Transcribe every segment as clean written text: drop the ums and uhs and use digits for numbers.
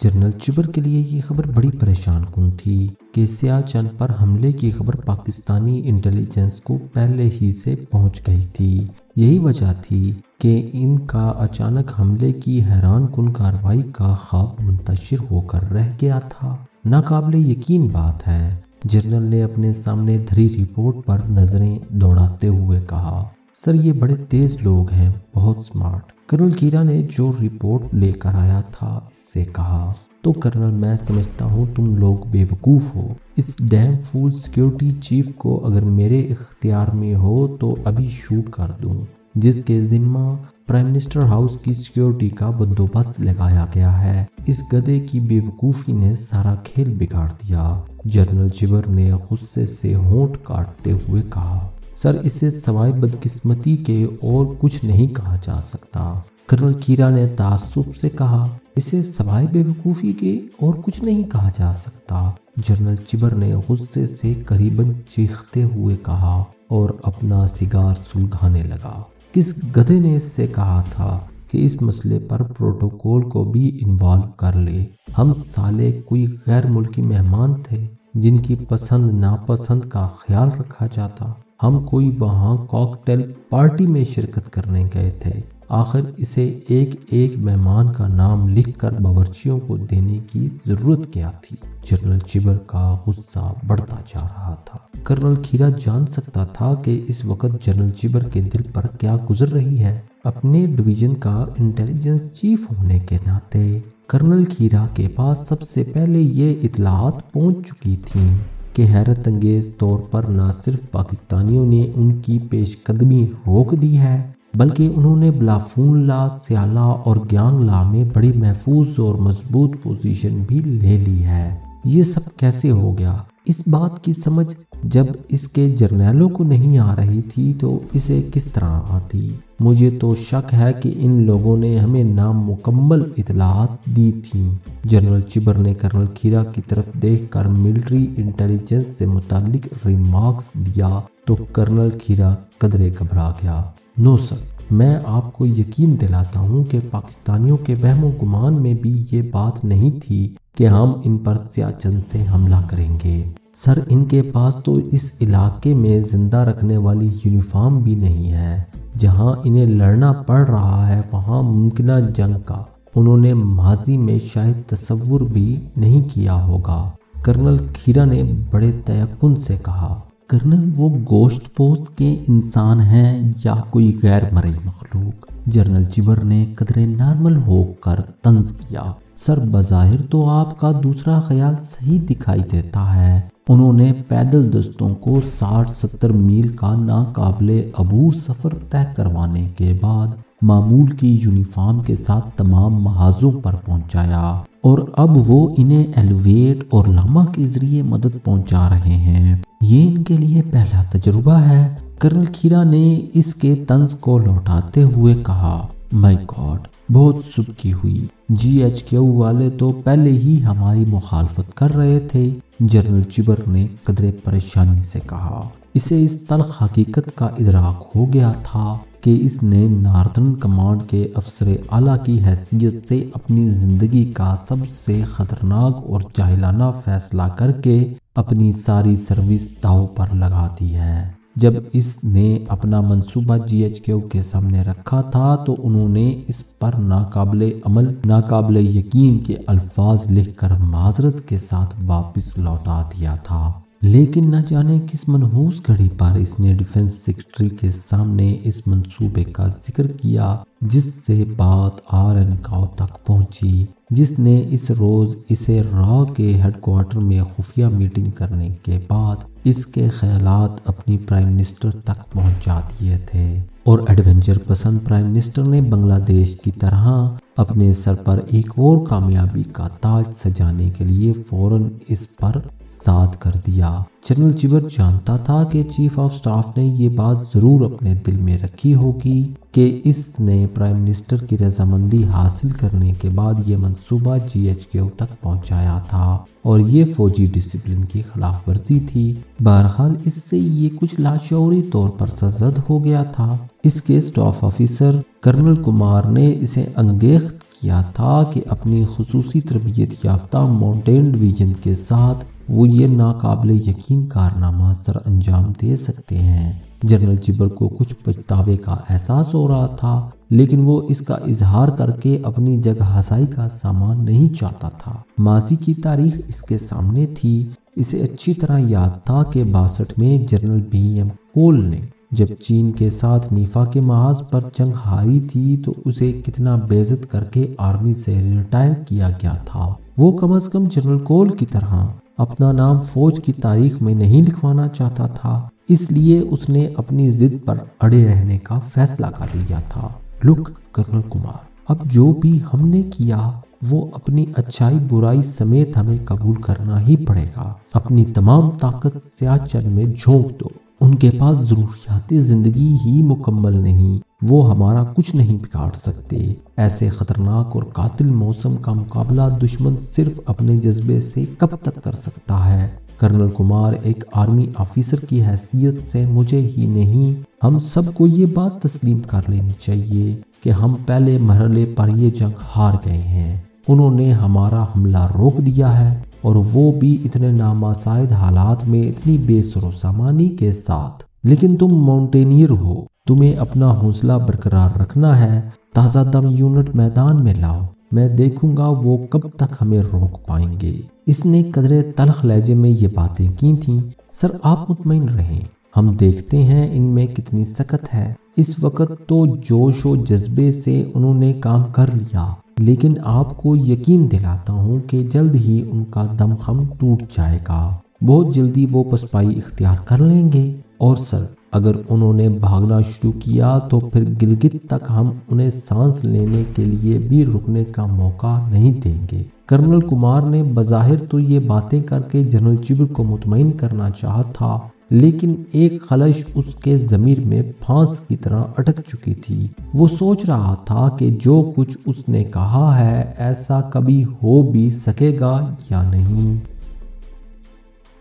General چبر کے لیے یہ خبر بڑی پریشان کن تھی کہ سیاہ چند پر حملے کی خبر پاکستانی انٹیلیجنس کو پہلے ہی سے پہنچ گئی تھی۔ یہی وجہ تھی کہ ان کا اچانک حملے کی حیران کن کارروائی کا خواب منتشر ہو کر رہ گیا تھا۔ ناقابل یقین بات ہے، جنرل نے اپنے سامنے دھری رپورٹ پر نظریں دوڑاتے ہوئے کہا، سر یہ بڑے تیز لوگ ہیں، بہت سمارٹ۔ کرنل کھیرا نے جو رپورٹ لے کر آیا تھا اس سے کہا، تو کرنل میں سمجھتا ہوں تم لوگ بے وقوف ہو۔ اس ڈیم فول سیکیورٹی چیف کو اگر میرے اختیار میں ہو تو ابھی شوٹ کر دوں، جس کے ذمہ پرائم منسٹر ہاؤس کی سیکیورٹی کا بندوبست لگایا گیا ہے۔ اس گدھے کی بے وقوفی نے سارا کھیل بگاڑ دیا۔ جنرل چبر نے غصے سے ہونٹ کاٹتے ہوئے کہا، سر اسے سوائے بدقسمتی کے اور کچھ نہیں کہا جا سکتا۔ کرنل کھیرا نے تعصب سے کہا، اسے سوائے بے وقوفی کے اور کچھ نہیں کہا جا سکتا۔ جنرل چبر نے غصے سے قریباً چیختے ہوئے کہا اور اپنا سگار سلگانے لگا، کس گدھے نے اس سے کہا تھا کہ اس مسئلے پر پروٹوکول کو بھی انوالو کر لے؟ ہم سالے کوئی غیر ملکی مہمان تھے جن کی پسند ناپسند کا خیال رکھا جاتا؟ ہم کوئی وہاں کاکٹیل پارٹی میں شرکت کرنے گئے تھے۔ آخر اسے ایک ایک مہمان کا نام لکھ کر باورچیوں کو دینے کی ضرورت کیا تھی؟ جنرل چبر کا غصہ بڑھتا جا رہا تھا۔ کرنل کھیرا جان سکتا تھا کہ اس وقت جنرل چبر کے دل پر کیا گزر رہی ہے۔ اپنے ڈویژن کا انٹیلیجنس چیف ہونے کے ناطے کرنل کھیرا کے پاس سب سے پہلے یہ اطلاعات پہنچ چکی تھیں کہ حیرت انگیز طور پر نہ صرف پاکستانیوں نے ان کی پیش قدمی روک دی ہے، بلکہ انہوں نے بلافون لا، سیالہ اور گیانگ لا میں بڑی محفوظ اور مضبوط پوزیشن بھی لے لی ہے۔ یہ سب کیسے ہو گیا؟ اس بات کی سمجھ جب اس کے جرنیلوں کو نہیں آ رہی تھی تو اسے کس طرح آتی؟ مجھے تو شک ہے کہ ان لوگوں نے ہمیں نامکمل اطلاعات دی تھیں۔ جنرل چبر نے کرنل کھیرا کی طرف دیکھ کر ملٹری انٹیلیجنس سے متعلق ریمارکس دیا تو کرنل کھیرا قدرے گھبرا گیا۔ نو سر، میں آپ کو یقین دلاتا ہوں کہ پاکستانیوں کے وہم و گمان میں بھی یہ بات نہیں تھی کہ ہم ان پر سیاچن سے حملہ کریں گے۔ سر ان کے پاس تو اس علاقے میں زندہ رکھنے والی یونیفارم بھی نہیں ہے۔ جہاں انہیں لڑنا پڑ رہا ہے وہاں ممکنہ جنگ کا انہوں نے ماضی میں شاید تصور بھی نہیں کیا ہوگا۔ کرنل کھیرا نے بڑے تیقن سے کہا، کرنل وہ گوشت پوست کے انسان ہیں یا کوئی غیر مرئی مخلوق؟ جنرل چبر نے قدرے نارمل ہو کر طنز کیا، سر بظاہر تو آپ کا دوسرا خیال صحیح دکھائی دیتا ہے۔ انہوں نے پیدل دستوں کو 60-70 میل کا ناقابل عبور سفر طے کروانے کے بعد معمول کی یونیفارم کے ساتھ تمام محاذوں پر پہنچایا اور اب وہ انہیں ایلیویٹ اور لاما کے ذریعے مدد پہنچا رہے ہیں۔ یہ ان کے لیے پہلا تجربہ ہے۔ کرنل کھیرا نے اس کے طنز کو لوٹاتے ہوئے کہا، مائی گاڈ، بہت سبکی ہوئی۔ جی ایچ کیو والے تو پہلے ہی ہماری مخالفت کر رہے تھے۔ جنرل چبر نے قدرے پریشانی سے کہا، اسے اس تلخ حقیقت کا ادراک ہو گیا تھا کہ اس نے ناردرن کمانڈ کے افسر اعلیٰ کی حیثیت سے اپنی زندگی کا سب سے خطرناک اور جاہلانہ فیصلہ کر کے اپنی ساری سروس داؤ پر لگا دی ہے۔ جب اس نے اپنا منصوبہ جی ایچ کیو کے سامنے رکھا تھا تو انہوں نے اس پر ناقابل عمل، ناقابل یقین کے الفاظ لکھ کر معذرت کے ساتھ واپس لوٹا دیا تھا۔ لیکن نہ جانے کس منحوس گھڑی پر اس نے ڈیفنس سیکرٹری کے سامنے اس منصوبے کا ذکر کیا جس سے بات آر.این.کاؤ تک پہنچی، جس نے اس روز اسے را کے ہیڈ کوارٹر میں خفیہ میٹنگ کرنے کے بعد اس کے خیالات اپنی پرائم منسٹر تک پہنچا دیے تھے، اور ایڈونچر پسند پرائم منسٹر نے بنگلہ دیش کی طرح اپنے سر پر ایک اور کامیابی کا تاج سجانے کے لیے فوراً اس پر ساتھ کر دیا۔ جنرل چبر جانتا تھا کہ چیف آف سٹاف نے یہ بات ضرور اپنے دل میں رکھی ہوگی کہ اس نے پرائم منسٹر کی رضامندی حاصل کرنے کے بعد یہ منصوبہ جی ایچ کیو تک پہنچایا تھا اور یہ فوجی ڈسپلن کی خلاف ورزی تھی۔ بہرحال اس سے یہ کچھ لاشعوری طور پر سرزد ہو گیا تھا۔ اس کے سٹاف آفیسر کرنل کمار نے اسے انگیخت کیا تھا کہ اپنی خصوصی تربیت یافتہ ماؤنٹین ڈویژن کے ساتھ وہ یہ ناقابل یقین کارنامہ سر انجام دے سکتے ہیں۔ جنرل چبر کو کچھ پچھتاوے کا احساس ہو رہا تھا، لیکن وہ اس کا اظہار کر کے اپنی جگہ ہسائی کا سامان نہیں چاہتا تھا۔ ماضی کی تاریخ اس کے سامنے تھی۔ اسے اچھی طرح یاد تھا کہ 62 میں جنرل BM کول نے جب چین کے ساتھ نیفا کے محاذ پر جنگ ہاری تھی تو اسے کتنا بے عزت کر کے آرمی سے ریٹائر کیا گیا تھا۔ وہ کم از کم جنرل کول کی طرح اپنا نام فوج کی تاریخ میں نہیں لکھوانا چاہتا تھا، اس لیے اس نے اپنی ضد پر اڑے رہنے کا فیصلہ کر لیا تھا۔ لک کرنل کمار، اب جو بھی ہم نے کیا وہ اپنی اچھائی برائی سمیت ہمیں قبول کرنا ہی پڑے گا۔ اپنی تمام طاقت سیاہ چن میں جھونک دو۔ ان کے پاس ضروریات زندگی ہی مکمل نہیں، وہ ہمارا کچھ نہیں بگاڑ سکتے۔ ایسے خطرناک اور قاتل موسم کا مقابلہ دشمن صرف اپنے جذبے سے کب تک کر سکتا ہے؟ کرنل کمار، ایک آرمی آفیسر کی حیثیت سے مجھے ہی نہیں، ہم سب کو یہ بات تسلیم کر لینی چاہیے کہ ہم پہلے مرحلے پر یہ جنگ ہار گئے ہیں۔ انہوں نے ہمارا حملہ روک دیا ہے، اور وہ بھی اتنے نامساعد حالات میں اتنی بے سر و سامانی کے ساتھ۔ لیکن تم ماؤنٹینئر ہو، تمہیں اپنا حوصلہ برقرار رکھنا ہے۔ تازہ دم یونٹ میدان میں لاؤ، میں دیکھوں گا وہ کب تک ہمیں روک پائیں گے۔ اس نے قدرے تلخ لہجے میں یہ باتیں کی تھیں۔ سر آپ مطمئن رہیں، ہم دیکھتے ہیں ان میں کتنی سکت ہے۔ اس وقت تو جوش و جذبے سے انہوں نے کام کر لیا، لیکن آپ کو یقین دلاتا ہوں کہ جلد ہی ان کا دم خم ٹوٹ جائے گا۔ بہت جلدی وہ پسپائی اختیار کر لیں گے، اور سر اگر انہوں نے بھاگنا شروع کیا تو پھر گلگت تک ہم انہیں سانس لینے کے لیے بھی رکنے کا موقع نہیں دیں گے۔ کرنل کمار نے بظاہر تو یہ باتیں کر کے جنرل چبر کو مطمئن کرنا چاہا تھا، لیکن ایک خلش اس کے ضمیر میں پھانس کی طرح اٹک چکی تھی۔ وہ سوچ رہا تھا کہ جو کچھ اس نے کہا ہے ایسا کبھی ہو بھی سکے گا یا نہیں۔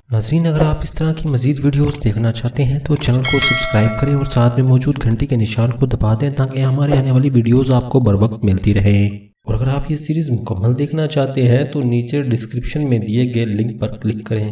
ناظرین، اگر آپ اس طرح کی مزید ویڈیوز دیکھنا چاہتے ہیں تو چینل کو سبسکرائب کریں اور ساتھ میں موجود گھنٹی کے نشان کو دبا دیں تاکہ ہمارے آنے والی ویڈیوز آپ کو بر وقت ملتی رہیں۔ اور اگر آپ یہ سیریز مکمل دیکھنا چاہتے ہیں تو نیچے ڈسکرپشن میں دیے گئے لنک پر کلک کریں۔